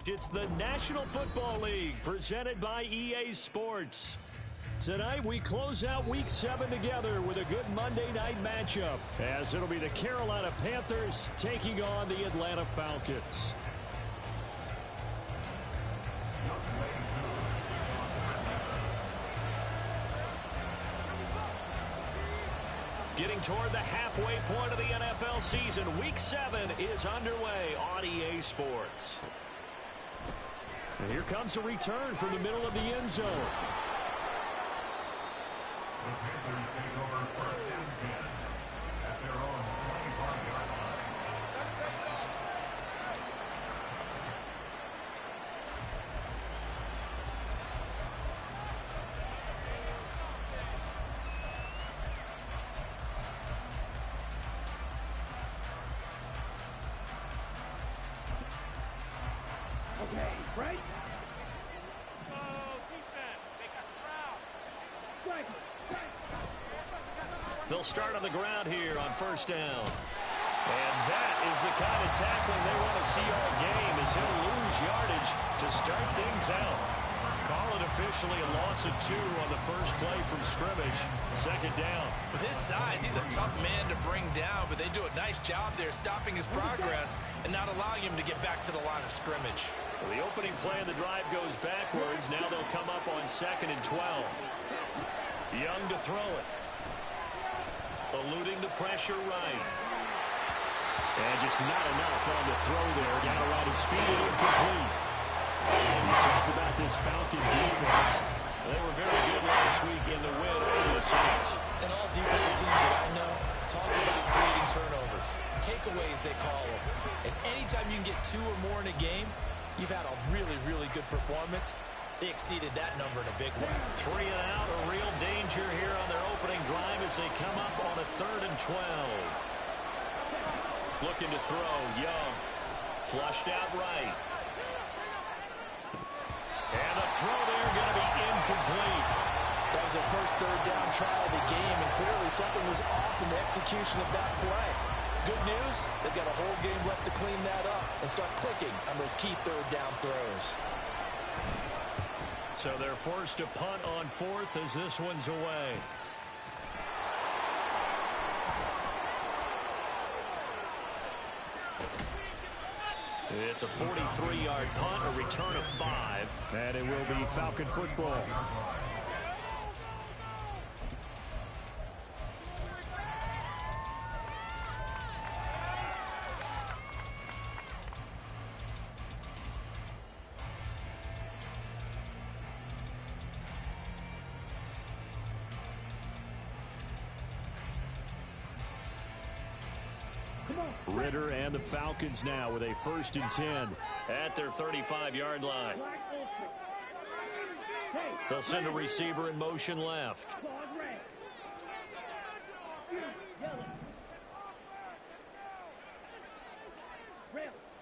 It's the National Football League presented by EA Sports. Tonight we close out Week 7 together with a good Monday night matchup, as it'll be the Carolina Panthers taking on the Atlanta Falcons. Getting toward the halfway point of the NFL season, Week 7 is underway on EA Sports. And here comes a return from the middle of the end zone. The Panthers take over first down 10 at their own 25-yard line. Okay, right? Let's go, defense. Make us proud. Right. They'll start on the ground here on first down. And that is the kind of tackling they want to see all game, as he'll lose yardage to start things out. Call it officially a loss of 2 on the first play from scrimmage. Second down. With his size, he's a tough man to bring down, but they do a nice job there stopping his progress and not allowing him to get back to the line of scrimmage. So the opening play of the drive goes backwards. Now they'll come up on 2nd and 12. Young to throw it. Eluding the pressure right. And just not enough on the throw there. Down around his feet and incomplete. We talked about this Falcon defense. They were very good last week in the win over the Saints. And all defensive teams that I know talk about creating turnovers. Takeaways, they call them. And anytime you can get 2 or more in a game, you've had a really, really good performance. They exceeded that number in a big way. 3 and out, a real danger here on their opening drive as they come up on a 3rd and 12. Looking to throw, Young. Flushed out right. And the throw there going to be incomplete. That was their first 3rd down try of the game, and clearly something was off in the execution of that play. Good news, they've got a whole game left to clean that up and start clicking on those key 3rd down throws. So they're forced to punt on 4th as this one's away. It's a 43-yard punt, a return of 5, and it will be Falcon football. Ritter and the Falcons now with a 1st and 10 at their 35-yard line. They'll send a receiver in motion left.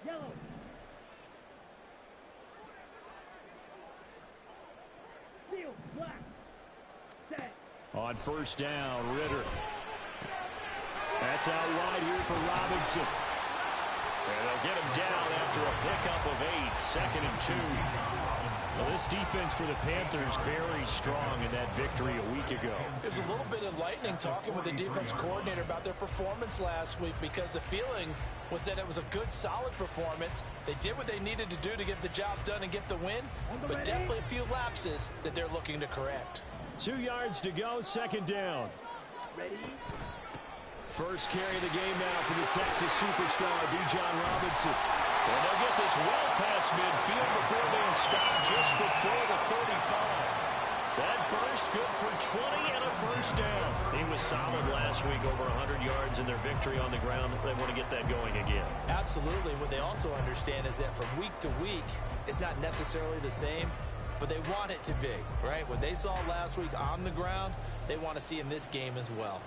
Yellow. Field, black. Set. On first down, Ritter. That's out wide here for Robinson. And they'll get him down after a pickup of 8, 2nd and 2. Well, this defense for the Panthers very strong in that victory a week ago. It was a little bit enlightening talking with the defense coordinator about their performance last week, because the feeling was that it was a good, solid performance. They did what they needed to do to get the job done and get the win, but definitely a few lapses that they're looking to correct. 2 yards to go, 2nd down. Ready? First carry of the game now for the Texas superstar, Bijan Robinson. And they'll get this well past midfield before being stopped just before the 35. That burst good for 20 and a first down. He was solid last week, over 100 yards in their victory on the ground. They want to get that going again. Absolutely. What they also understand is that from week to week, it's not necessarily the same, but they want it to be, right? What they saw last week on the ground, they want to see in this game as well.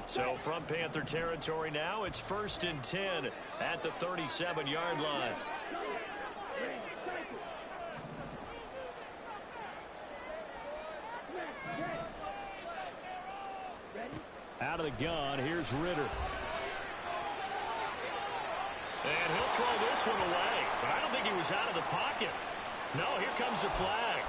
So from Panther territory now, it's 1st and 10 at the 37-yard line. Out of the gun, here's Ritter. And he'll throw this this one away, but I don't think he was out of the pocket. No, here comes the flag.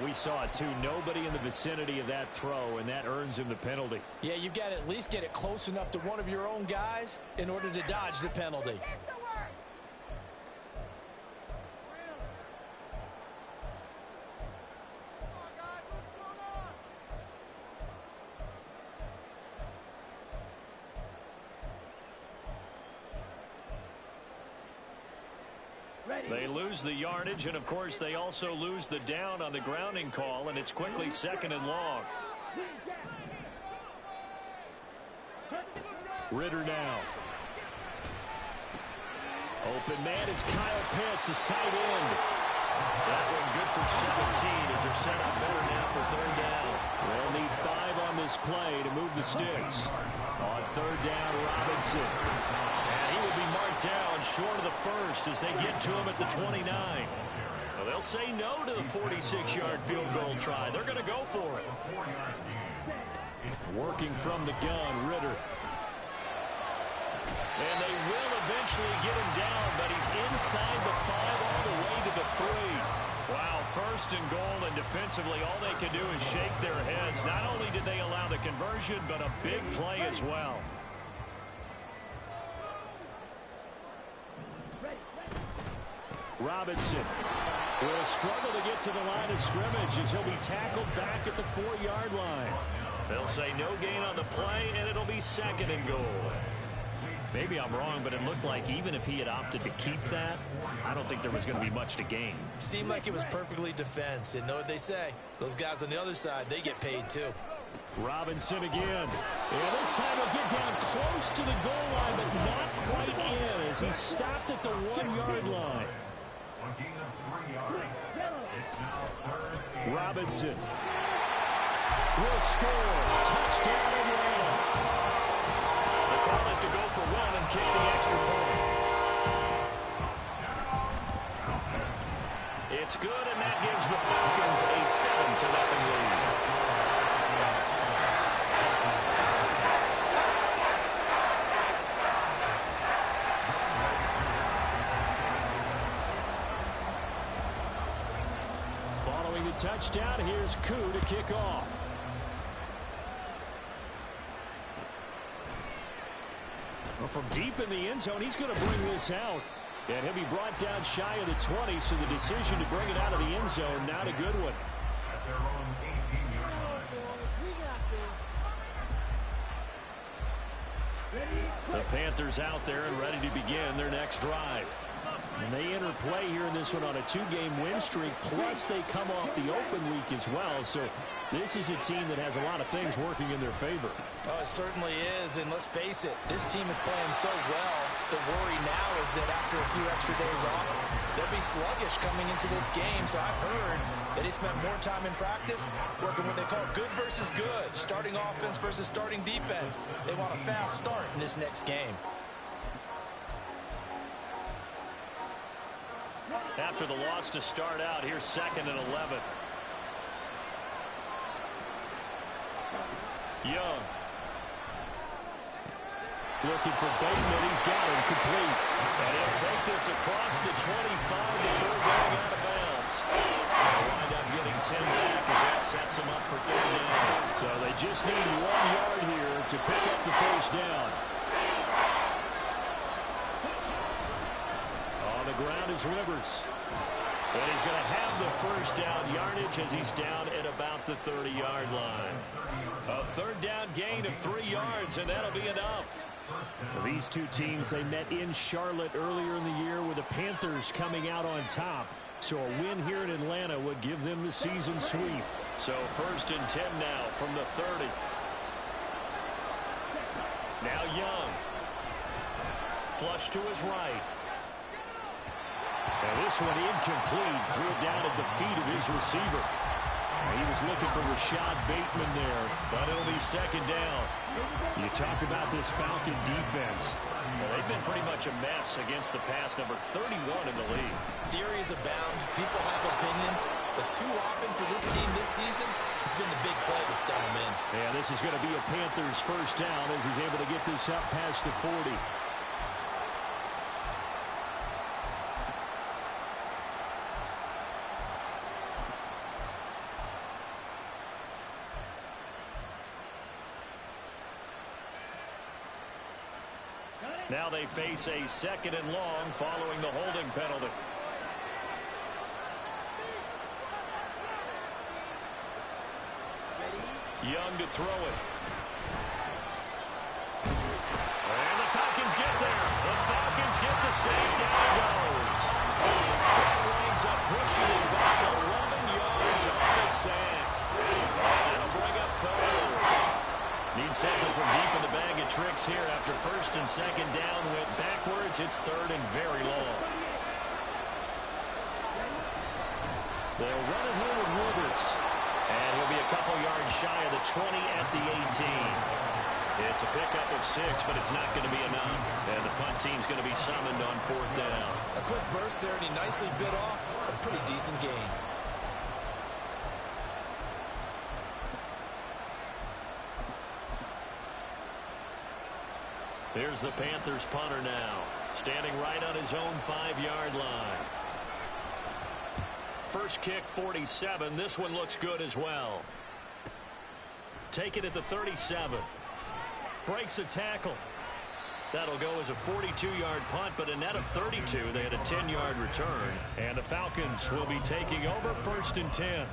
We saw it, too. Nobody in the vicinity of that throw, and that earns him the penalty. Yeah, you've got to at least get it close enough to one of your own guys in order to dodge the penalty. They lose the yardage, and, of course, they also lose the down on the grounding call, and it's quickly 2nd and long. Ritter now. Open man is Kyle Pitts, his tight end. That one good for 17 as they're set up better now for 3rd down. They'll need 5 on this play to move the sticks. On 3rd down, Robinson. And he will be marked down short of the first as they get to him at the 29. Well, they'll say no to the 46-yard field goal try. They're going to go for it. Working from the gun, Ritter. And they will eventually get him down, but he's inside the 5 all the way to the 3. Wow, 1st and goal, and defensively all they can do is shake their heads. Not only did they allow the conversion, but a big play as well. Robinson will struggle to get to the line of scrimmage as he'll be tackled back at the 4-yard line. They'll say no gain on the play, and it'll be 2nd and goal. Maybe I'm wrong, but it looked like even if he had opted to keep that, I don't think there was going to be much to gain. Seemed like it was perfectly defense. And know what they say? Those guys on the other side, they get paid too. Robinson again. And this time he'll get down close to the goal line, but not quite in as he stopped at the 1-yard line. Robinson will score. Touchdown Atlanta. The call is to go for 1 and kick the extra point. It's good, and that gives the Falcons a 7-0 lead. Following the touchdown, here's Koo to kick off. Well, from deep in the end zone, he's going to bring this out. And he'll be brought down shy of the 20, so the decision to bring it out of the end zone, not a good one. The Panthers out there and ready to begin their next drive. And they enter play here in this one on a 2-game win streak, plus they come off the open week as well. So this is a team that has a lot of things working in their favor. Oh, it certainly is, and let's face it, this team is playing so well. The worry now is that after a few extra days off, they'll be sluggish coming into this game. So I've heard that he spent more time in practice working what they call good versus good, starting offense versus starting defense. They want a fast start in this next game. After the loss to start out, here's 2nd and 11. Young. Looking for Bateman. He's got him complete. And he'll take this across the 25 before going out of bounds. They'll wind up getting 10 back as that sets him up for 3rd down. So they just need 1 yard here to pick up the 1st down. On the ground is Rivers. And he's going to have the 1st down yardage as he's down at about the 30-yard line. A 3rd down gain of 3 yards, and that'll be enough. Well, these two teams, they met in Charlotte earlier in the year with the Panthers coming out on top. So a win here in Atlanta would give them the season sweep. So 1st and 10 now from the 30. Now Young. Flush to his right. And this one incomplete. Threw it down at the feet of his receiver. He was looking for Rashad Bateman there, but it'll be 2nd down. You talk about this Falcon defense. Well, they've been pretty much a mess against the pass, number 31 in the league. Theories abound. People have opinions. But too often for this team this season, it's been the big play that's done them in. Yeah, this is going to be a Panthers 1st down as he's able to get this up past the 40. Now they face a 2nd and long following the holding penalty. Young to throw it. And the Falcons get there. The Falcons get the sack. Down he goes. That winds up pushing it back 11 yards on the sack. That'll bring up 3rd. Need something from deep in the bag of tricks here after 1st and 2nd down went backwards. It's 3rd and very long. They'll run it here with Withers. And he'll be a couple yards shy of the 20 at the 18. It's a pickup of 6, but it's not going to be enough. And the punt team's going to be summoned on 4th down. A quick burst there, and he nicely bit off a pretty decent gain. Here's the Panthers punter now, standing right on his own 5-yard line. First kick, 47. This one looks good as well. Take it at the 37. Breaks a tackle. That'll go as a 42-yard punt, but a net of 32. They had a 10-yard return. And the Falcons will be taking over 1st and 10.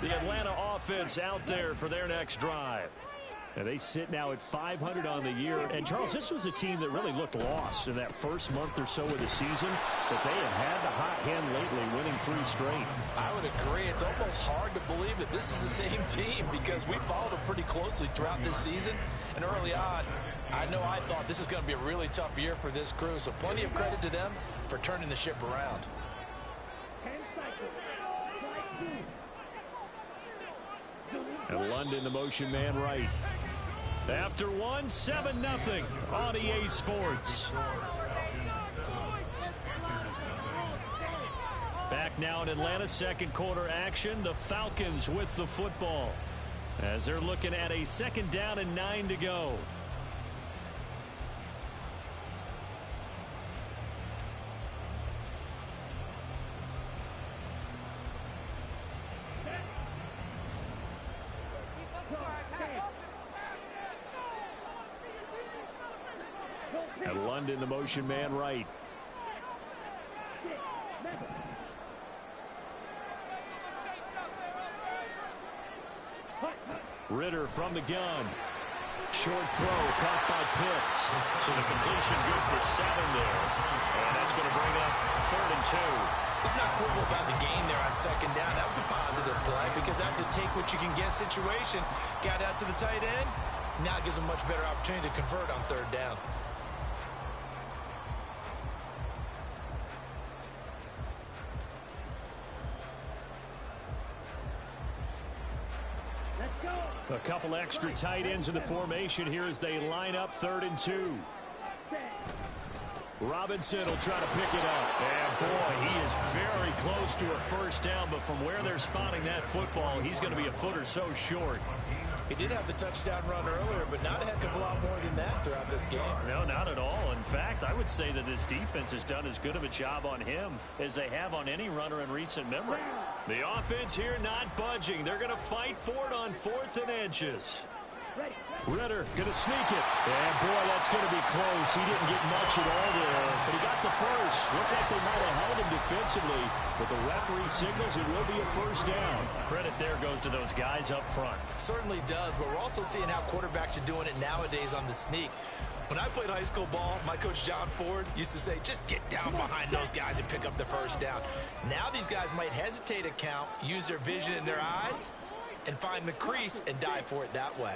The Atlanta offense out there for their next drive. And they sit now at 500 on the year. And, Charles, this was a team that really looked lost in that first month or so of the season. But they have had the hot hand lately, winning 3 straight. I would agree. It's almost hard to believe that this is the same team because we followed them pretty closely throughout this season. And early on, I thought this is going to be a really tough year for this crew. So plenty of credit to them for turning the ship around. And London, the motion man right. After 1, 7-0 on EA Sports. Back now in Atlanta, 2nd quarter action. The Falcons with the football as they're looking at a 2nd down and 9 to go. And London, the motion man right. Ritter from the gun. Short throw caught by Pitts. So the completion good for 7 there. And that's going to bring up 3rd and 2. Let's not quibble about the gain there on 2nd down. That was a positive play because that was a take-what-you-can-get situation. Got out to the tight end. Now it gives them a much better opportunity to convert on 3rd down. A couple extra tight ends in the formation here as they line up 3rd and 2. Robinson will try to pick it up. And boy, he is very close to a 1st down, but from where they're spotting that football, he's going to be a foot or so short. He did have the touchdown run earlier, but not a heck of a lot more than that throughout this game. No, not at all. In fact, I would say that this defense has done as good of a job on him as they have on any runner in recent memory. The offense here not budging. They're going to fight for it on 4th and inches. Ritter going to sneak it. And boy, that's going to be close. He didn't get much at all there, but he got the first. Looked like they might have held him defensively, but the referee signals it will be a 1st down. Credit there goes to those guys up front. Certainly does, but we're also seeing how quarterbacks are doing it nowadays on the sneak. When I played high school ball, my coach John Ford used to say, just get down behind those guys and pick up the 1st down. Now these guys might hesitate to count, use their vision in their eyes, and find the crease and dive for it that way.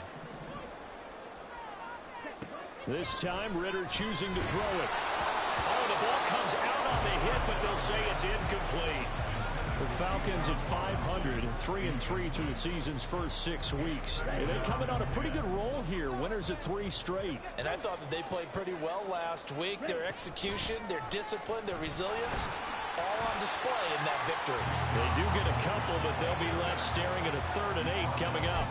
This time, Ritter choosing to throw it. Oh, the ball comes out on the hit, but they'll say it's incomplete. The Falcons at 500, 3-3 through the season's first 6 weeks. And they're coming on a pretty good roll here. Winners at 3 straight. And I thought that they played pretty well last week. Their execution, their discipline, their resilience, all on display in that victory. They do get a couple, but they'll be left staring at a 3rd and 8 coming up.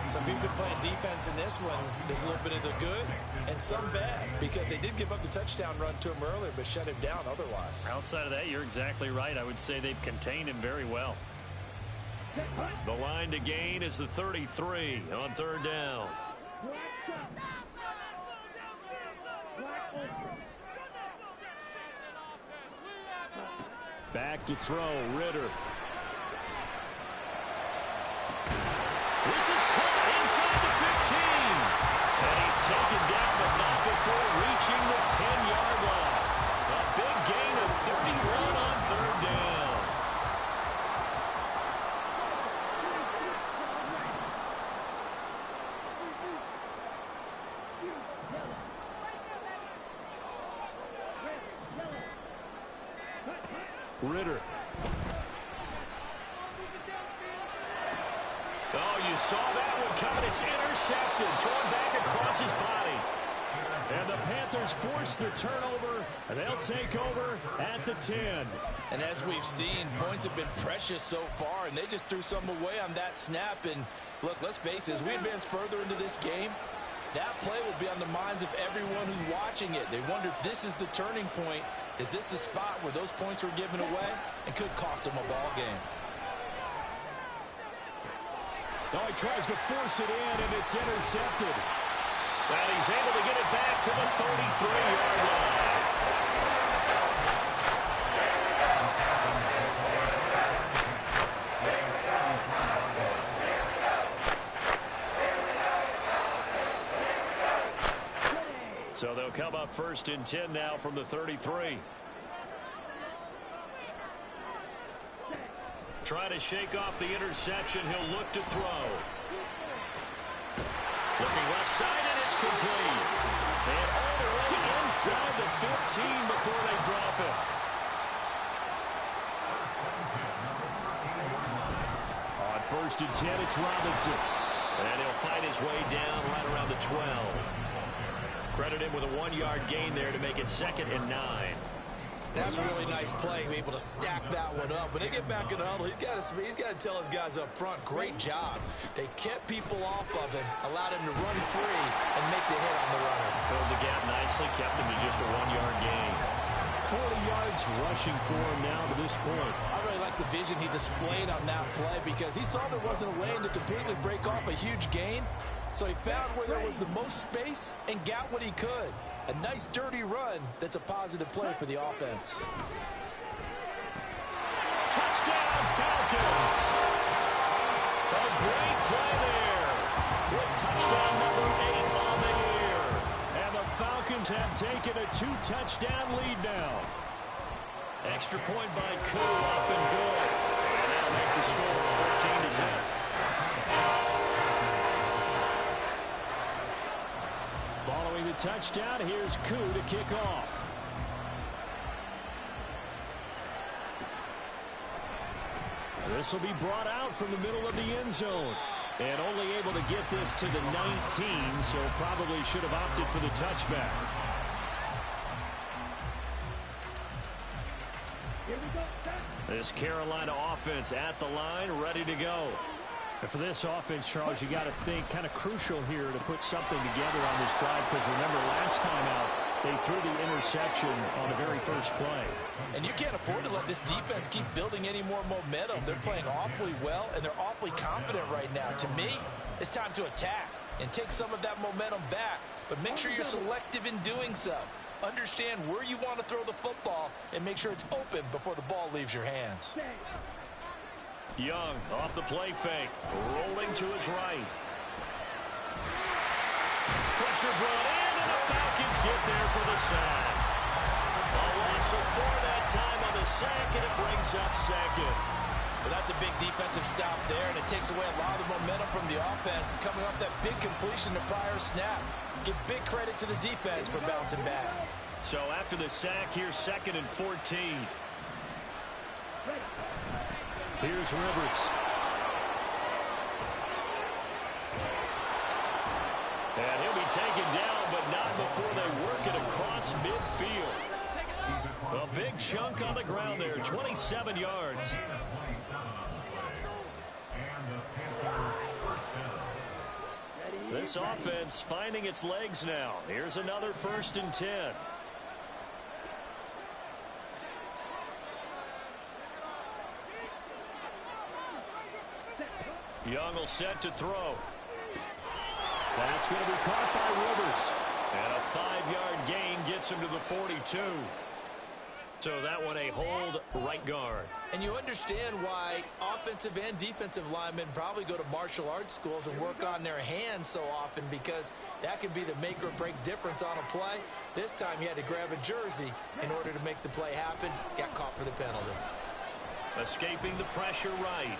So if you've been playing defense in this one, there's a little bit of the good and some bad, because they did give up the touchdown run to him earlier, but shut him down otherwise. Outside of that, you're exactly right. I would say they've contained him very well. The line to gain is the 33 on 3rd down. Back to throw, Ritter. This is caught inside the 15. And he's taken down, but not before reaching the 10-yard line. A big gain of 31 on 3rd down. Ritter. Oh, you saw that one coming. It's intercepted. Thrown back across his body. And the Panthers force the turnover, and they'll take over at the 10. And as we've seen, points have been precious so far, and they just threw some away on that snap. And look, let's face it, as we advance further into this game, that play will be on the minds of everyone who's watching it. They wonder if this is the turning point. Is this the spot where those points were given away and could cost them a ball game? Oh, he tries to force it in, and it's intercepted. And he's able to get it back to the 33-yard line. So they'll come up 1st and 10 now from the 33. Trying to shake off the interception. He'll look to throw. Looking left side, and it's complete. And all the way inside the 15 before they drop it. On 1st and 10, it's Robinson. And he'll find his way down right around the 12. Credit him with a 1-yard gain there to make it 2nd and 9. That's a really nice play, able to stack that one up. When they get back in the huddle, he's got to tell his guys up front, great job. They kept people off of him, allowed him to run free and make the hit on the runner. Filled the gap nicely, kept him to just a 1-yard gain. 40 yards rushing for him now to this point. I really like the vision he displayed on that play, because he saw there wasn't a lane to completely break off a huge gain. So he found where there was the most space and got what he could. A nice dirty run that's a positive play for the offense. Touchdown Falcons! A great play there. With touchdown number 8 on the year. And the Falcons have taken a 2-touchdown lead now. Extra point by Koo, up and good. And they'll make the score 14-0. Following the touchdown, here's Koo to kick off. This will be brought out from the middle of the end zone. And only able to get this to the 19, so probably should have opted for the touchback. This Carolina offense at the line, ready to go. And for this offense, Charles, you got to think kind of crucial here to put something together on this drive, because remember last time out they threw the interception on the very first play. And you can't afford to let this defense keep building any more momentum. They're playing awfully well, and they're awfully confident right now. To me, it's time to attack and take some of that momentum back, but make sure you're selective in doing so. Understand where you want to throw the football and make sure it's open before the ball leaves your hands. Young off the play fake, rolling to his right. Pressure brought in, and the Falcons get there for the sack. A loss of 4 that time on the sack, and it brings up 2nd. Well, that's a big defensive stop there, and it takes away a lot of the momentum from the offense coming off that big completion to prior snap. Give big credit to the defense for bouncing back. So after the sack, here's 2nd and 14. Here's Rivers. And he'll be taken down, but not before they work it across midfield. A big chunk on the ground there, 27 yards. This offense finding its legs now. Here's another 1st and 10. Young will set to throw. That's going to be caught by Rivers. And a 5-yard gain gets him to the 42. So that one a hold right guard. And you understand why offensive and defensive linemen probably go to martial arts schools and work on their hands so often, because that can be the make or break difference on a play. This time he had to grab a jersey in order to make the play happen. Got caught for the penalty. Escaping the pressure right.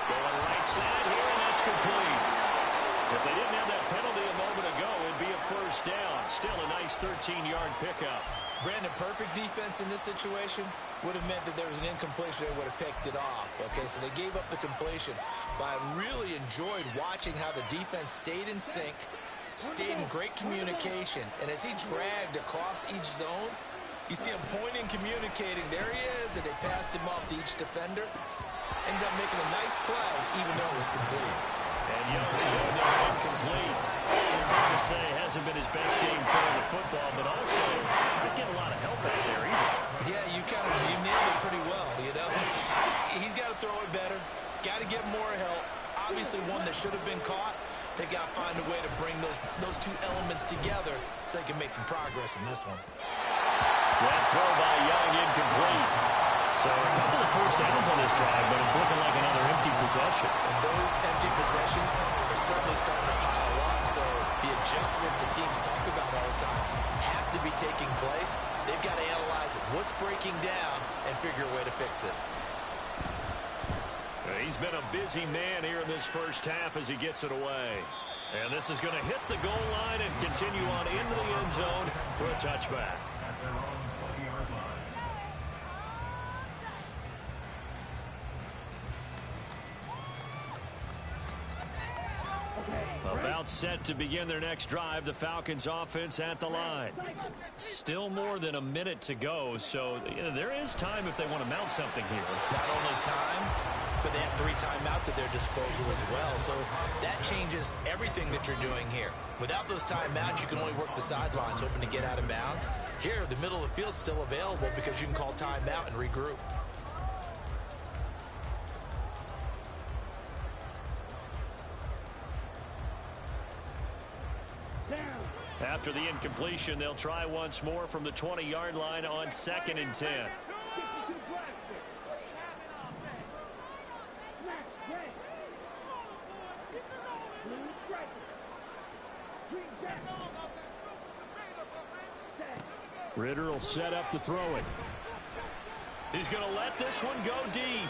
Going right side here, and that's complete. If they didn't have that penalty a moment ago, it'd be a 1st down. Still a nice 13-yard pickup. Brandon, perfect defense in this situation would have meant that there was an incompletion. They would have picked it off. Okay, so they gave up the completion. But I really enjoyed watching how the defense stayed in sync, stayed in great communication. And as he dragged across each zone, you see him pointing, communicating. There he is, and they passed him off to each defender. Ended up making a nice play, even though it was complete. And Young showed them incomplete. Fair to say, hasn't been his best game throwing the football, but also didn't get a lot of help out there either. Yeah, you nailed it pretty well, you know. He's got to throw it better. Got to get more help. Obviously, one that should have been caught. They got to find a way to bring those two elements together so they can make some progress in this one. That throw by Young incomplete. So a couple of 1st downs on this drive, but it's looking like another empty possession. And those empty possessions are certainly starting to pile up. So the adjustments that teams talk about all the time have to be taking place. They've got to analyze what's breaking down and figure a way to fix it. He's been a busy man here in this 1st half as he gets it away. And this is going to hit the goal line and continue on into the end zone for a touchback. At their own 20-yard line. About set to begin their next drive, the Falcons offense at the line. Still more than a minute to go, so there is time if they want to mount something here. Not only time, but they have 3 timeouts at their disposal as well. So that changes everything that you're doing here. Without those timeouts, you can only work the sidelines, hoping to get out of bounds. Here, the middle of the field's still available because you can call timeout and regroup. After the incompletion, they'll try once more from the 20-yard line on 2nd and 10. Ritter will set up to throw it. He's going to let this one go deep.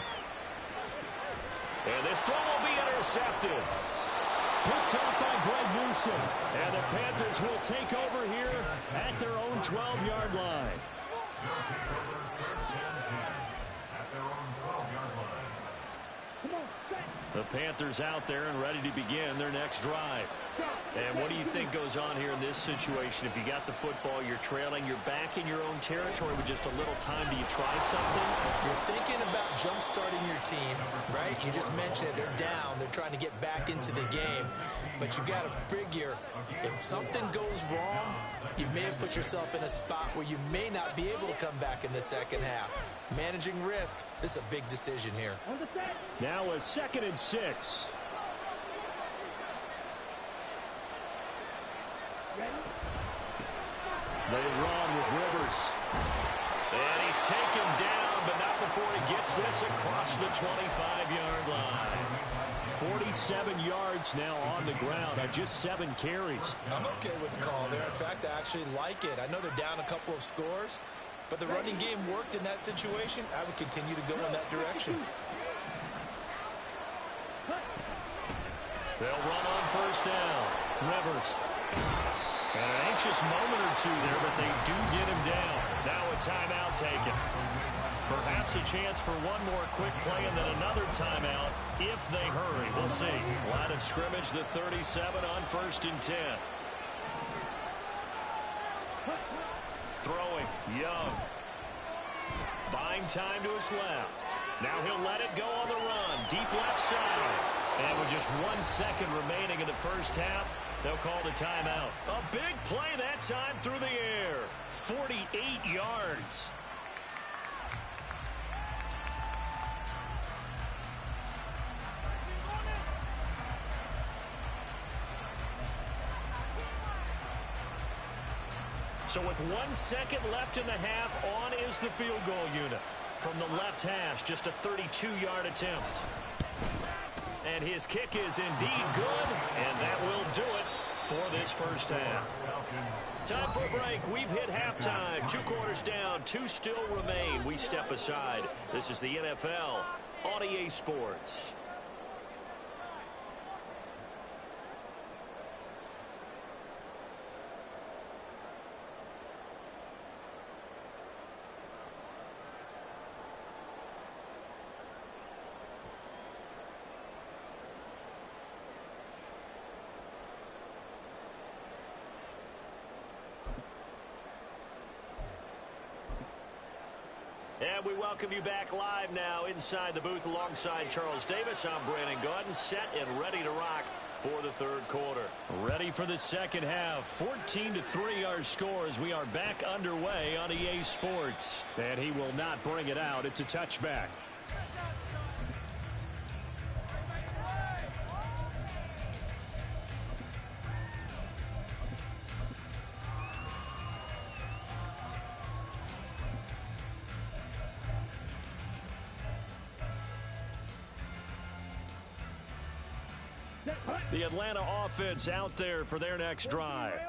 And this throw will be intercepted. Picked off by Greg Newsom. And the Panthers will take over here at their own 12-yard line. At their own 12-yard line. The Panthers out there and ready to begin their next drive. And what do you think goes on here in this situation? If you got the football, you're trailing, you're back in your own territory with just a little time. Do you try something? You're thinking about jump-starting your team, right? You just mentioned it. They're down. They're trying to get back into the game. But you got to figure, if something goes wrong, you may have put yourself in a spot where you may not be able to come back in the second half. Managing risk, this is a big decision here. Now a 2nd and 6. They run with Rivers. And he's taken down, but not before he gets this across the 25-yard line. 47 yards now on the ground on just 7 carries. I'm okay with the call there. In fact, I actually like it. I know they're down a couple of scores, but the running game worked in that situation. I would continue to go in that direction. They'll run on 1st down. Rivers. And an anxious moment or two there, but they do get him down. Now a timeout taken. Perhaps a chance for one more quick play and then another timeout if they hurry. We'll see. Line of scrimmage, the 37 on 1st and 10. Throwing. Young. Buying time to his left. Now he'll let it go on the run. Deep left side. And with just 1 second remaining in the first half, they'll call the timeout. A big play that time through the air. 48 yards. So with 1 second left in the half, on is the field goal unit. From the left hash, just a 32-yard attempt. And his kick is indeed good, and that will do it for this first half. Time for a break. We've hit halftime. 2 quarters down, 2 still remain. We step aside. This is the NFL on EA Sports. And we welcome you back live now inside the booth alongside Charles Davis. I'm Brandon Gaudin, set and ready to rock for the third quarter. Ready for the second half. 14-3 our score as we are back underway on EA Sports. And he will not bring it out. It's a touchback. The Atlanta offense out there for their next drive.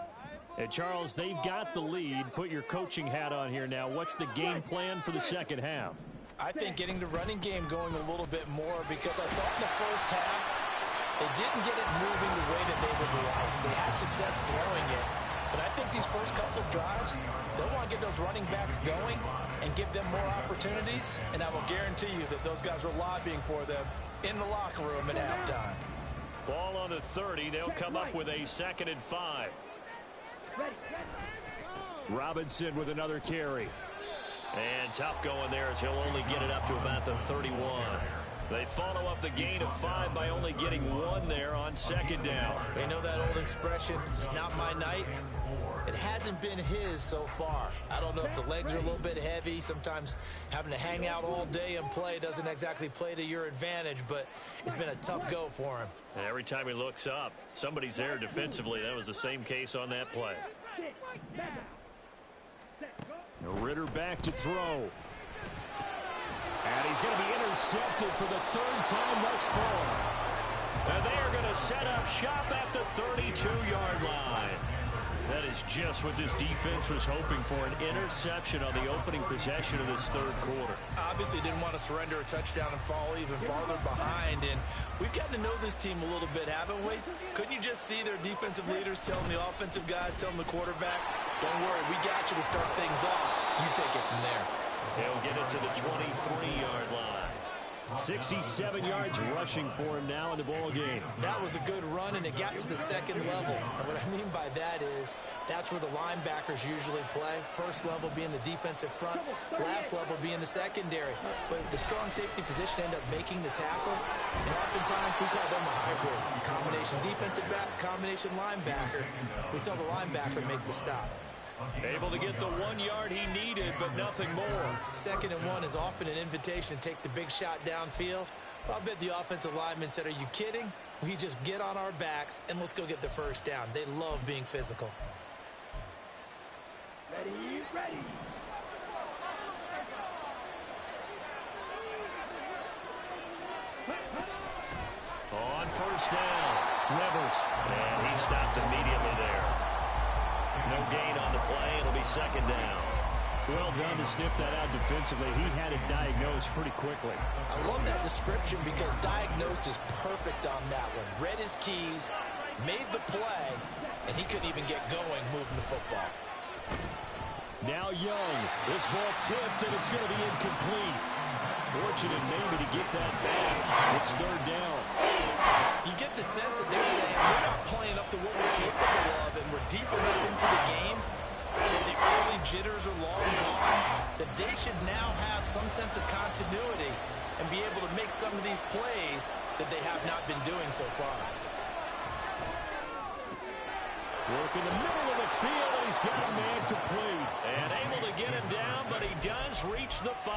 And Charles, they've got the lead. Put your coaching hat on here now. What's the game plan for the second half? I think getting the running game going a little bit more, because I thought in the first half they didn't get it moving the way that they would like. They had success throwing it. But I think these first couple of drives, they'll want to get those running backs going and give them more opportunities. And I will guarantee you that those guys were lobbying for them in the locker room at halftime. Ball on the 30. They'll come up with a 2nd and 5. Robinson with another carry. And tough going there as he'll only get it up to about the 31. They follow up the gain of 5 by only getting 1 there on 2nd down. They know that old expression, it's not my night. It hasn't been his so far. I don't know if the legs are a little bit heavy. Sometimes having to hang out all day and play doesn't exactly play to your advantage, but it's been a tough go for him. And every time he looks up, somebody's there defensively. That was the same case on that play. Ritter back to throw. And he's going to be intercepted for the 3rd time thus far. And they are going to set up shop at the 32-yard line. That is just what this defense was hoping for, an interception on the opening possession of this third quarter. Obviously didn't want to surrender a touchdown and fall even farther behind, and we've gotten to know this team a little bit, haven't we? Couldn't you just see their defensive leaders telling the offensive guys, telling the quarterback, don't worry, we got you to start things off. You take it from there. He'll get it to the 23-yard line. 67 yards rushing for him now in the ball game. That was a good run, and it got to the 2nd level. And what I mean by that is that's where the linebackers usually play. First level being the defensive front, last level being the secondary. But the strong safety position ended up making the tackle, and oftentimes we call them a hybrid. Combination defensive back, combination linebacker. We saw the linebacker make the stop. Able to get the 1 yard he needed, but nothing more. 2nd and 1 is often an invitation to take the big shot downfield. I'll bet the offensive lineman said, are you kidding? We just get on our backs and let's go get the first down. They love being physical. Ready, ready. On 1st down, Rivers. And he stopped immediately there. No gain on the play. It'll be 2nd down. Well done to sniff that out defensively. He had it diagnosed pretty quickly. I love that description because diagnosed is perfect on that one. Read his keys, made the play, and he couldn't even get going moving the football. Now Young. This ball tipped, and it's going to be incomplete. Fortunate maybe to get that back. It's 3rd down. You get the sense that they're saying we're not playing up to what we're capable of, and we're deep enough into the game that the early jitters are long gone, that they should now have some sense of continuity and be able to make some of these plays that they have not been doing so far. Work in the middle of the field, and he's got a man complete. And able to get him down, but he does reach the 5.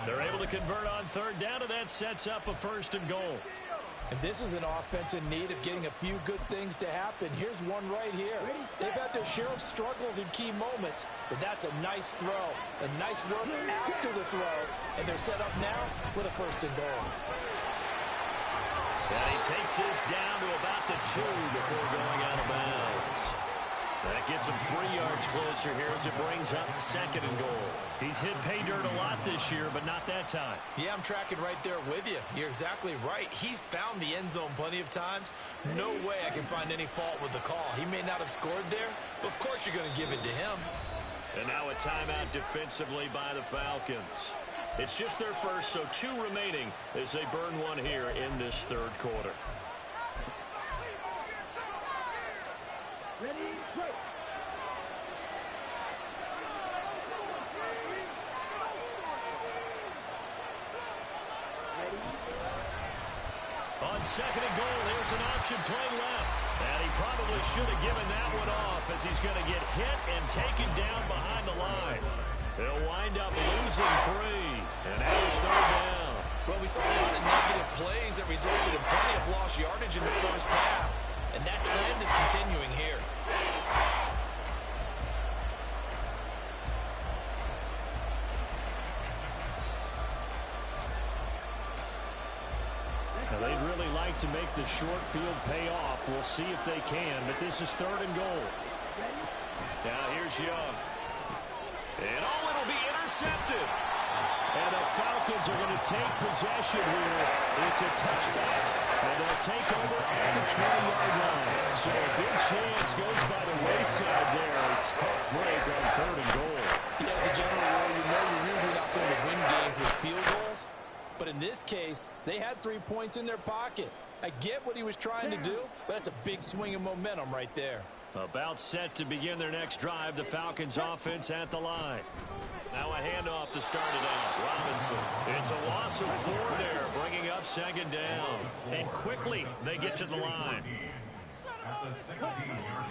They're able to convert on third down, and that sets up a 1st and goal. And this is an offense in need of getting a few good things to happen. Here's one right here. They've had their share of struggles in key moments, but that's a nice throw. And nice work after the throw. And they're set up now with a 1st and goal. And he takes this down to about the 2 before going out of bounds. That gets him 3 yards closer here as it brings up 2nd and goal. He's hit pay dirt a lot this year, but not that time. Yeah, I'm tracking right there with you. You're exactly right. He's found the end zone plenty of times. No way I can find any fault with the call. He may not have scored there, but of course you're going to give it to him. And now a timeout defensively by the Falcons. It's just their first, so 2 remaining as they burn one here in this 3rd quarter. Ready, go. On 2nd and goal, there's an option play left. And he probably should have given that one off as he's going to get hit and taken down behind the line. They'll wind up losing 3. And now it's 3rd down. Well, we saw a lot of negative plays that resulted in plenty of lost yardage in the first half. And that trend is continuing here. Now, they'd really like to make the short field pay off. We'll see if they can, but this is 3rd and goal. Now here's Young. And it'll be intercepted. And the Falcons are going to take possession here. It's a touchback, and they'll take over at the 20-yard line. So a big chance goes by the wayside there. It's a tough break on 3rd and goal. Yeah, as a general rule, you know you're usually not going to win games with field goals. But in this case, they had 3 points in their pocket. I get what he was trying to do, but that's a big swing of momentum right there. About set to begin their next drive, the Falcons offense at the line. Now a handoff to start it out. Robinson. It's a loss of 4 there, bringing up 2nd down. And quickly, they get to the line. At the 16-yard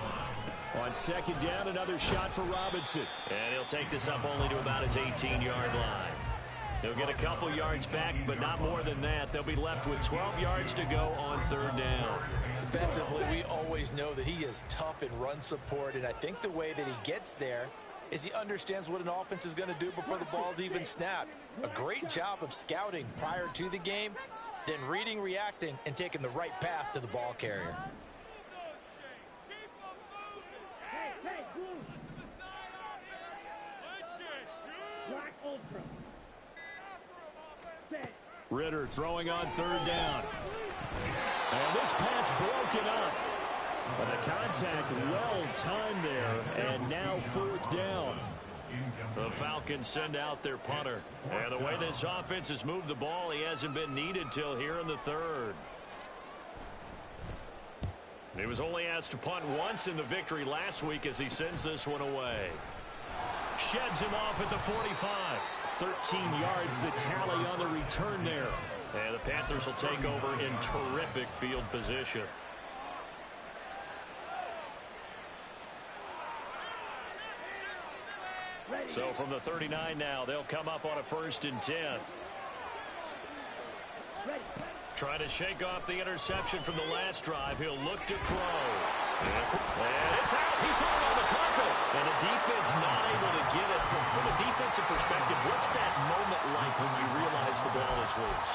line. On 2nd down, another shot for Robinson. And he'll take this up only to about his 18-yard line. He'll get a couple yards back, but not more than that. They'll be left with 12 yards to go on 3rd down. Defensively, we always know that he is tough in run support, and I think the way that he gets there is he understands what an offense is going to do before the ball's even snapped. A great job of scouting prior to the game, then reading, reacting, and taking the right path to the ball carrier. Hey, blue. Black ultra. Set. Ritter throwing on 3rd down. And this pass broken up. But the contact well timed there. And now 4th down. The Falcons send out their punter. And the way this offense has moved the ball, he hasn't been needed till here in the 3rd. He was only asked to punt once in the victory last week as he sends this one away. Sheds him off at the 45. 13 yards the tally on the return there. And the Panthers will take over in terrific field position. So from the 39 now, they'll come up on a 1st and 10. Trying to shake off the interception from the last drive. He'll look to throw. And it's out. He threw it on the carpet. And the defense not able to get it. From a defensive perspective, what's that moment like when you realize the ball is loose?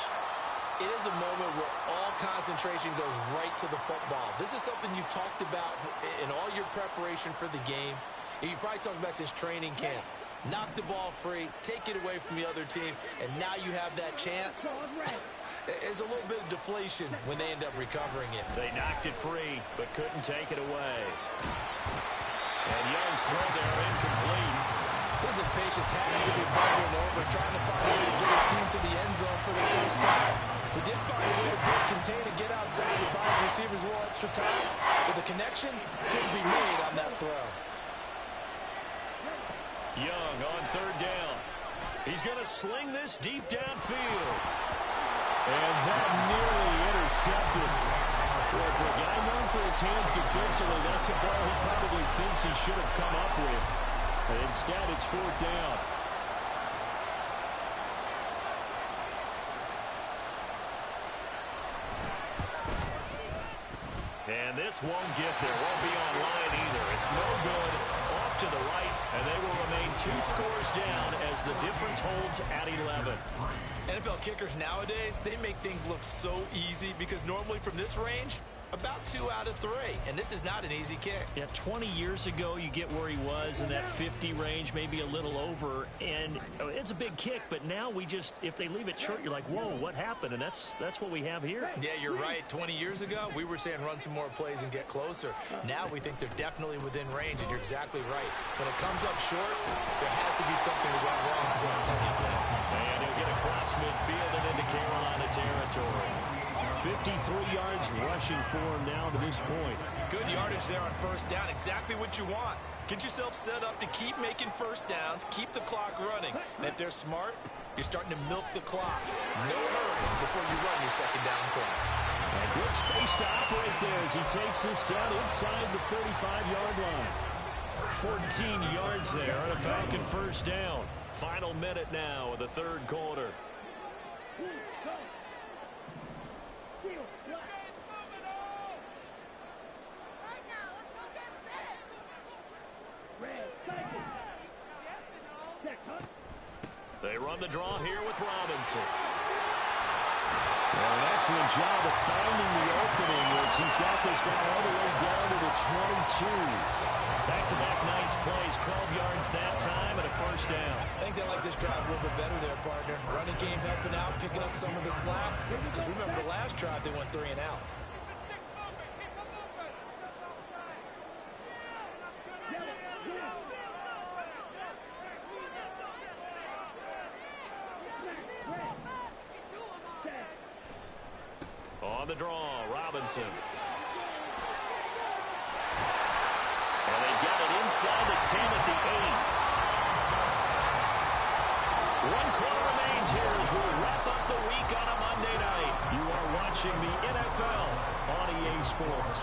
It is a moment where all concentration goes right to the football. This is something you've talked about in all your preparation for the game. You probably talked about since training camp. Knock the ball free, take it away from the other team, and now you have that chance. There's a little bit of deflation when they end up recovering it. They knocked it free, but couldn't take it away. And Young's throw there incomplete. His impatience had to be bubbling over, trying to find a way to get his team to the end zone for the first time. He did find a way to break, contain, and get outside and buy his receivers a little extra time, but the connection couldn't be made on that throw. Young on third down. He's going to sling this deep downfield. And that nearly intercepted. Well, for a guy known for his hands defensively, that's a ball he probably thinks he should have come up with. But instead, it's fourth down. And this won't get there. Won't be online either. It's no good. Off to the right, and they will remain 2 scores down as the difference holds at 11. NFL kickers nowadays, they make things look so easy because normally from this range, about 2 out of 3, and this is not an easy kick. Yeah, 20 years ago, you get where he was in that 50 range, maybe a little over, and it's a big kick, but now we just, if they leave it short, you're like, whoa, what happened? And that's what we have here. Yeah, you're right. 20 years ago, we were saying run some more plays and get closer. Now we think they're definitely within range, and you're exactly right. When it comes up short, there has to be something that went wrong because they don't tell you that. And he'll get across midfield and into Carolina territory. 53 yards rushing for him now to this point. Good yardage there on first down. Exactly what you want. Get yourself set up to keep making first downs, keep the clock running. And if they're smart, you're starting to milk the clock. No hurry before you run your second down play. And good space to operate there as he takes this down inside the 35-yard line. 14 yards there on a Falcon first down. Final minute now of the third quarter. They run the draw here with Robinson. Well, an excellent job of finding the opening as he's got this now all the way down to the 22. Back-to-back nice plays, 12 yards that time and a first down. I think they like this drive a little bit better there, partner. Running game helping out, picking up some of the slack. Because remember the last drive, they went 3 and out. On the draw, Robinson. And they've got it inside the 10 at the 8. 1 quarter remains here as we wrap up the week on a Monday night. You are watching the NFL on EA Sports.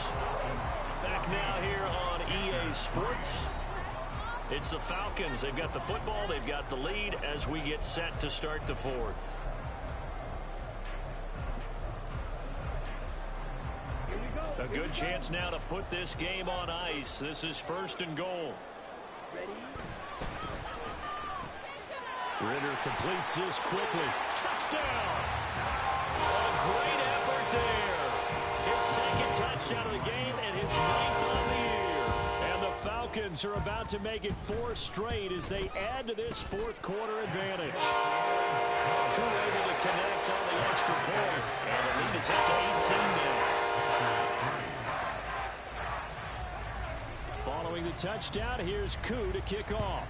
Back now here on EA Sports. It's the Falcons. They've got the football. They've got the lead as we get set to start the fourth. A good chance now to put this game on ice. This is first and goal. Ritter completes this quickly. Touchdown! A great effort there. His second touchdown of the game and his 9th on the year. And the Falcons are about to make it 4 straight as they add to this fourth quarter advantage. Crew able to connect on the extra point. And the lead is up to 18 now. Following the touchdown, here's Koo to kick off.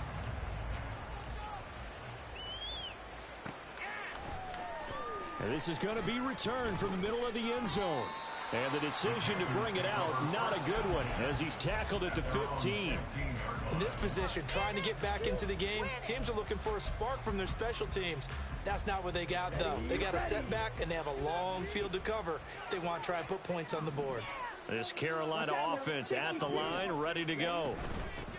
And this is going to be returned from the middle of the end zone. And the decision to bring it out, not a good one, as he's tackled at the 15. In this position, trying to get back into the game, teams are looking for a spark from their special teams. That's not what they got, though. They got a setback, and they have a long field to cover if they want to try and put points on the board. This Carolina offense at the line, ready to go.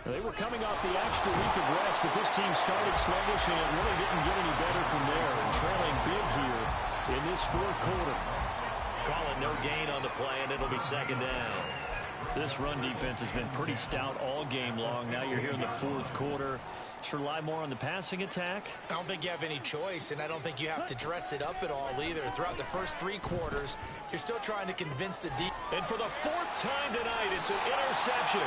They were coming off the extra week of rest, but this team started sluggish, and it really didn't get any better from there. And trailing big here in this fourth quarter. Call it no gain on the play, and it'll be second down. This run defense has been pretty stout all game long. Now you're here in the fourth quarter. Should rely more on the passing attack? I don't think you have any choice, and I don't think you have to dress it up at all either. Throughout the first 3 quarters, you're still trying to convince the defense. And for the 4th time tonight, it's an interception.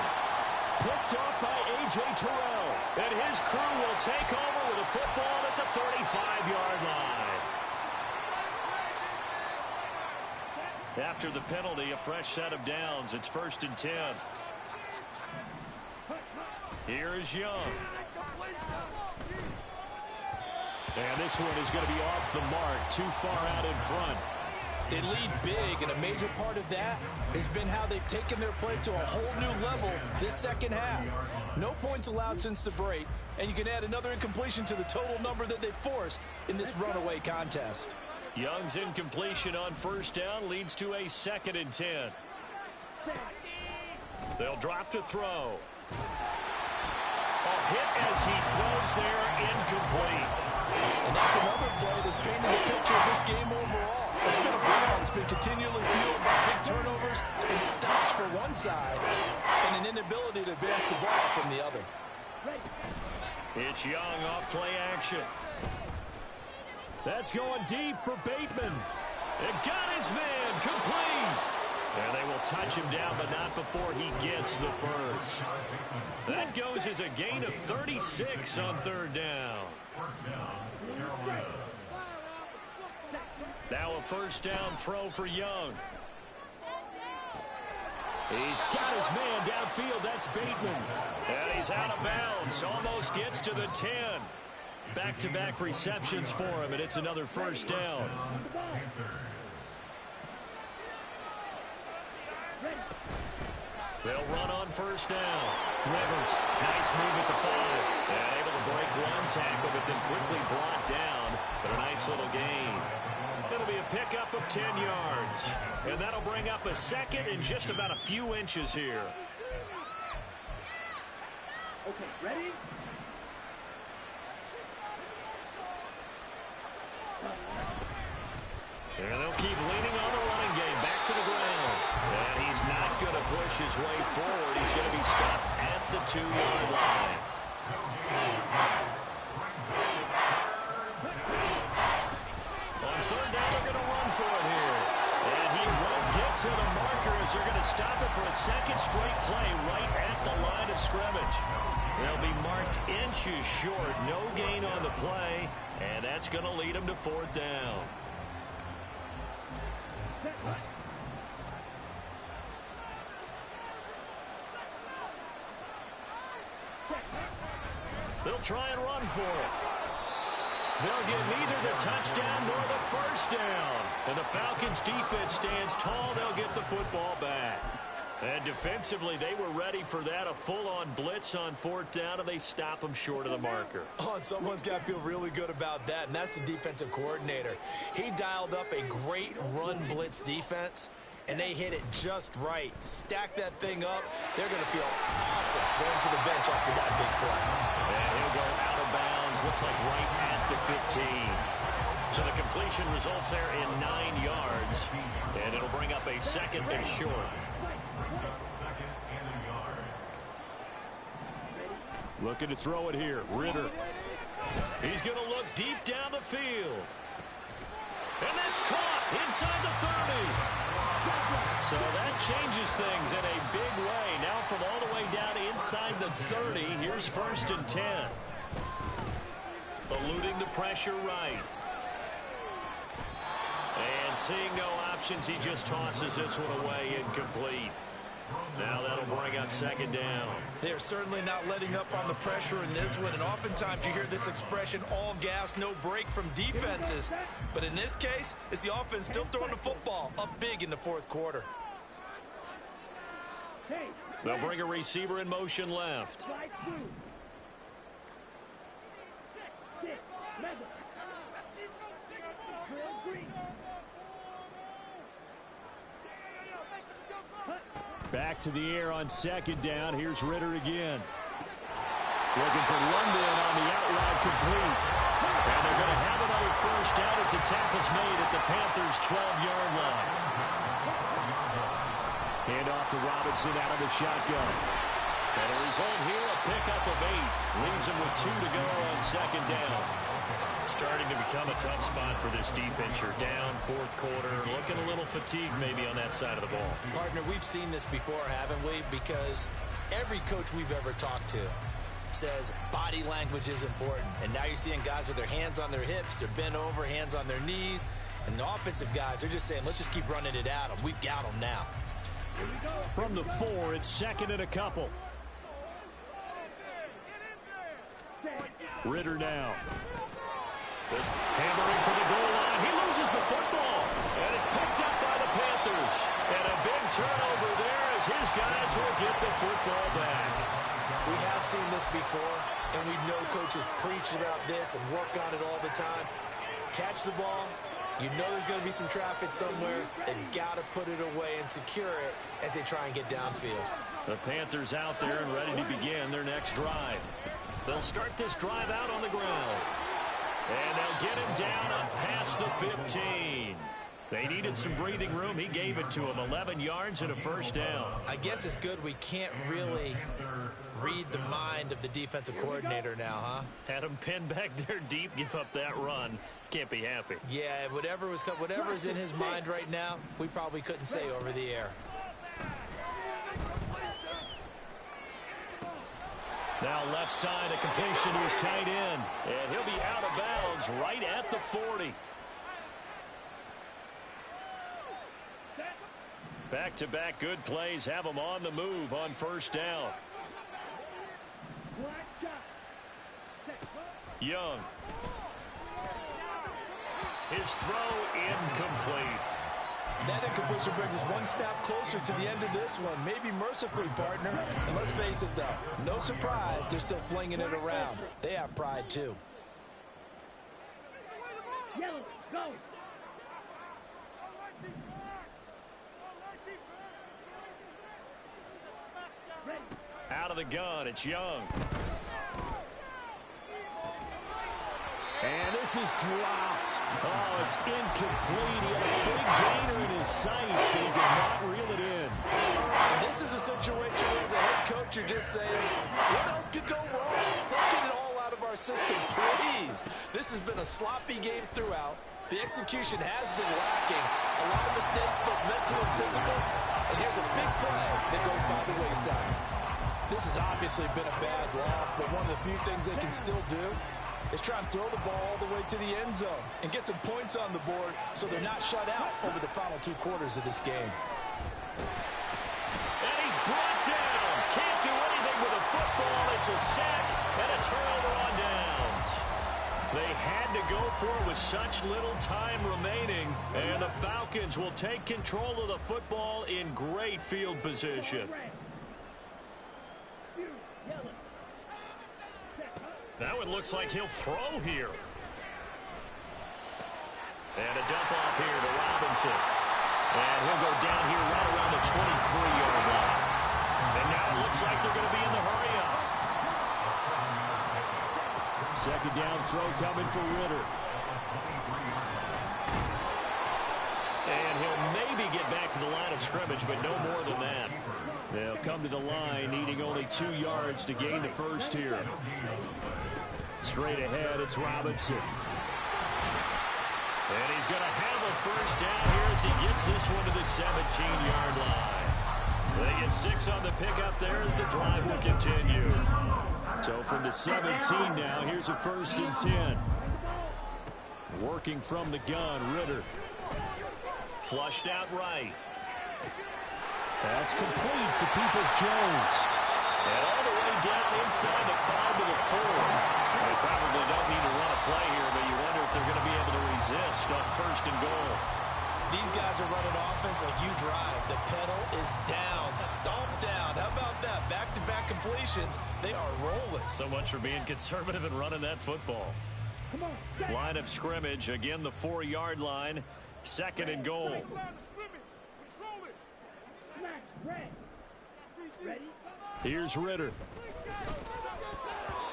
Picked off by A.J. Terrell. And his crew will take over with a football at the 35-yard line. After the penalty, a fresh set of downs. It's 1st and 10. Here is Young. And this one is going to be off the mark, too far out in front. They lead big, and a major part of that has been how they've taken their play to a whole new level this second half. No points allowed since the break, and you can add another incompletion to the total number that they forced in this runaway contest. Young's incompletion on first down leads to a 2nd and 10. They'll drop to throw. A hit as he throws there, incomplete. And that's another play that's painted the picture of this game overall. It's been a battle that's been continually fueled by big turnovers and stops for one side and an inability to advance the ball from the other. It's Young off play action. That's going deep for Bateman. It got his man complete. And they will touch him down, but not before he gets the first. That goes as a gain of 36 on 3rd down. Now a 1st down throw for Young. He's got his man downfield. That's Bateman. And he's out of bounds. Almost gets to the 10. Back-to-back receptions for him, and it's another 1st down. They'll run on 1st down. Rivers, nice move at the 5. And able to break one tackle, but then quickly brought down. But a nice little gain. It'll be a pickup of 10 yards. And that'll bring up a 2nd and just about a few inches here. Okay, ready? And they'll keep leaning on the running game. Back to the ground. And he's not going to push his way forward. He's going to be stopped at the 2-yard line. On 3rd down, they're going to run for it here. And he won't get to the marker as they're going to stop it for a 2nd straight play right at the line of scrimmage. They'll be marked inches short. No gain on the play. And that's going to lead them to 4th down. They'll try and run for it. They'll get neither the touchdown nor the 1st down. And the Falcons' defense stands tall. They'll get the football back. And defensively, they were ready for that. A full-on blitz on 4th down, and they stop them short of the marker. Oh, and someone's got to feel really good about that, and that's the defensive coordinator. He dialed up a great run blitz defense, and they hit it just right. Stack that thing up. They're going to feel awesome going to the bench after that big play. And he'll go out of bounds. Looks like right at the 15. So the completion results there in 9 yards, and it'll bring up a 2nd and short. Looking to throw it here. Ritter. He's going to look deep down the field. And that's caught inside the 30. So that changes things in a big way. Now from all the way down inside the 30, here's 1st and 10. Eluding the pressure right. And seeing no options, he just tosses this one away, incomplete. Now that'll bring up 2nd down. They're certainly not letting up on the pressure in this one, and oftentimes you hear this expression, all gas, no break from defenses. But in this case, it's the offense still throwing the football up big in the 4th quarter. They'll bring a receiver in motion left. Back to the air on 2nd down. Here's Ritter again. Looking for London on the out route complete. And they're going to have another 1st down as the tackle's made at the Panthers' 12-yard line. Hand off to Robinson out of the shotgun. And a result here, a pickup of 8. Leaves him with 2 to go on 2nd down. Starting to become a tough spot for this defense. You're down 4th quarter. Looking a little fatigued maybe on that side of the ball. Partner, we've seen this before, haven't we? Because every coach we've ever talked to says body language is important. And now you're seeing guys with their hands on their hips, they're bent over, hands on their knees. And the offensive guys are just saying, let's just keep running it at them. We've got them now. From the 4, it's 2nd and a couple. Ritter now. Hammering for the goal line. He loses the football. And it's picked up his guys will get the football back. We have seen this before, and we know coaches preach about this and work on it all the time. Catch the ball. You know there's going to be some traffic somewhere. They've got to put it away and secure it as they try and get downfield. The Panthers out there and ready to begin their next drive. They'll start this drive out on the ground. And they'll get him down up past the 15. They needed some breathing room. He gave it to them. 11 yards and a first down. I guess it's good we can't really read the mind of the defensive coordinator now, huh? Had him pinned back there deep, give up that run. Can't be happy. Yeah, whatever is in his mind right now, we probably couldn't say over the air. Now left side, a completion to his tight end. And he'll be out of bounds right at the 40. Back-to-back good plays have him on the move on first down. Young. His throw incomplete. That incompletion brings us one snap closer to the end of this one. Maybe mercifully, partner. And let's face it, though, no surprise, they're still flinging it around. They have pride, too. Yellow, go. Out of the gun, it's Young. And this is dropped. Oh, it's incomplete. He had a big gainer in his sights, but he could not reel it in. And this is a situation where, as a head coach, you're just saying, what else could go wrong? Let's get it all out of our system, please. This has been a sloppy game throughout. The execution has been lacking. A lot of mistakes, both mental and physical. And here's a big play that goes by the wayside. This has obviously been a bad loss, but one of the few things they can still do is try and throw the ball all the way to the end zone and get some points on the board so they're not shut out over the final 2 quarters of this game. And he's brought down. Can't do anything with a football. It's a sack and a turnover on downs. They had to go for it with such little time remaining, and the Falcons will take control of the football in great field position. Now it looks like he'll throw here. And a dump off here to Robinson. And he'll go down here right around the 23-yard line. And now it looks like they're going to be in the hurry-up. Second down throw coming for Ritter. And he'll maybe get back to the line of scrimmage, but no more than that. They'll come to the line, needing only 2 yards to gain the first here. Straight ahead, it's Robinson. And he's going to have a first down here as he gets this one to the 17-yard line. They get 6 on the pickup there as the drive will continue. So from the 17 now, here's a 1st and 10. Working from the gun, Ritter. Flushed out right. That's complete to Peoples-Jones. And all the way down inside the 5 to the 4. They probably don't need to run a play here, but you wonder if they're going to be able to resist on 1st and goal. These guys are running offense like you drive. The pedal is down, stomped down. How about that? Back-to-back completions. They are rolling. So much for being conservative and running that football. Line of scrimmage, again the 4-yard line. 2nd and goal. Here's Ritter.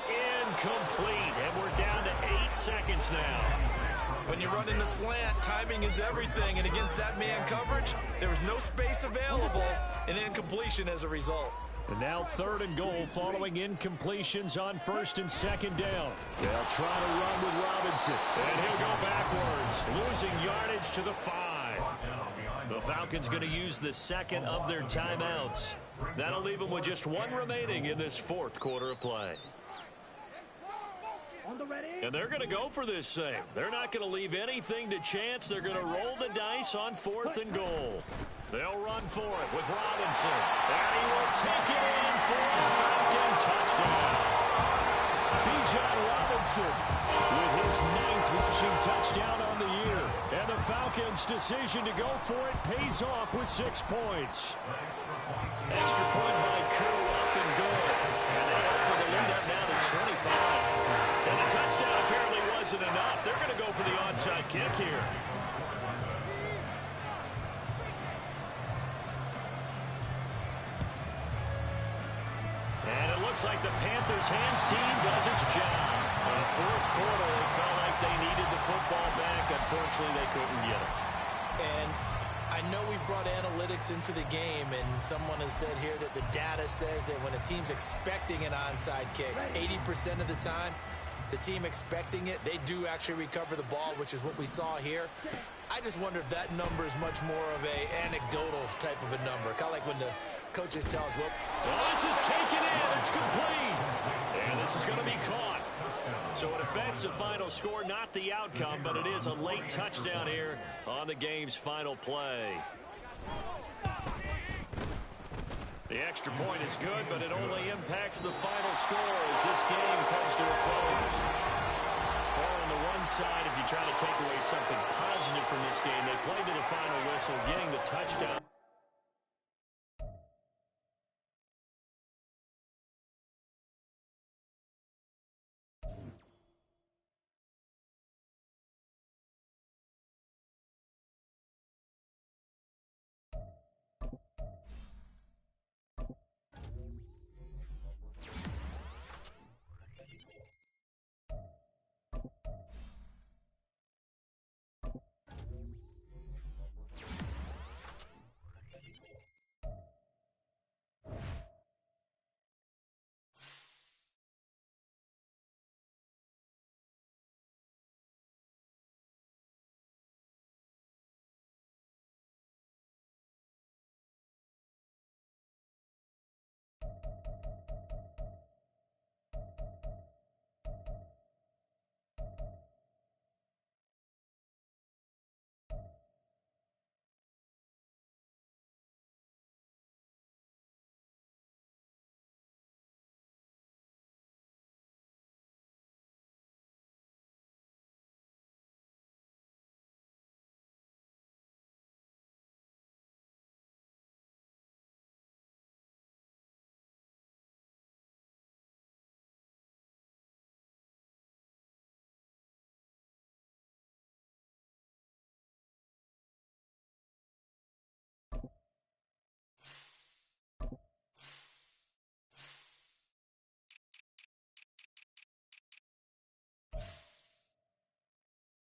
Incomplete, and we're down to 8 seconds now. When you run in the slant, timing is everything, and against that man coverage, there was no space available, and incompletion as a result. And now 3rd and goal following incompletions on 1st and 2nd down. They'll try to run with Robinson, and he'll go backwards, losing yardage to the 5. The Falcons going to use the 2nd of their timeouts. That'll leave them with just 1 remaining in this 4th quarter of play. And they're going to go for this thing. They're not going to leave anything to chance. They're going to roll the dice on 4th and goal. They'll run for it with Robinson. And he will take it in for a Falcon touchdown. Bijan Robinson with his 9th rushing touchdown on the year. And the Falcons' decision to go for it pays off with 6 points. Extra point by Koo, up and good. And they open the lead up now to 25. And a touchdown apparently wasn't enough. They're going to go for the onside kick here. And it looks like the Panthers' hands team does its job. In the fourth quarter, it felt like they needed the football back. Unfortunately, they couldn't get it. And I know we brought analytics into the game, and someone has said here that the data says that when a team's expecting an onside kick, 80% of the time, the team expecting it, they do actually recover the ball, which is what we saw here. I just wonder if that number is much more of a anecdotal type of a number. Kind of like when the coaches tell us, well, this is taken in. It's complete. And this is going to be caught. So it affects the final score, not the outcome, but it is a late touchdown here on the game's final play. The extra point is good, but it only impacts the final score as this game comes to a close. Well, on the one side, if you try to take away something positive from this game, they played to the final whistle, getting the touchdown.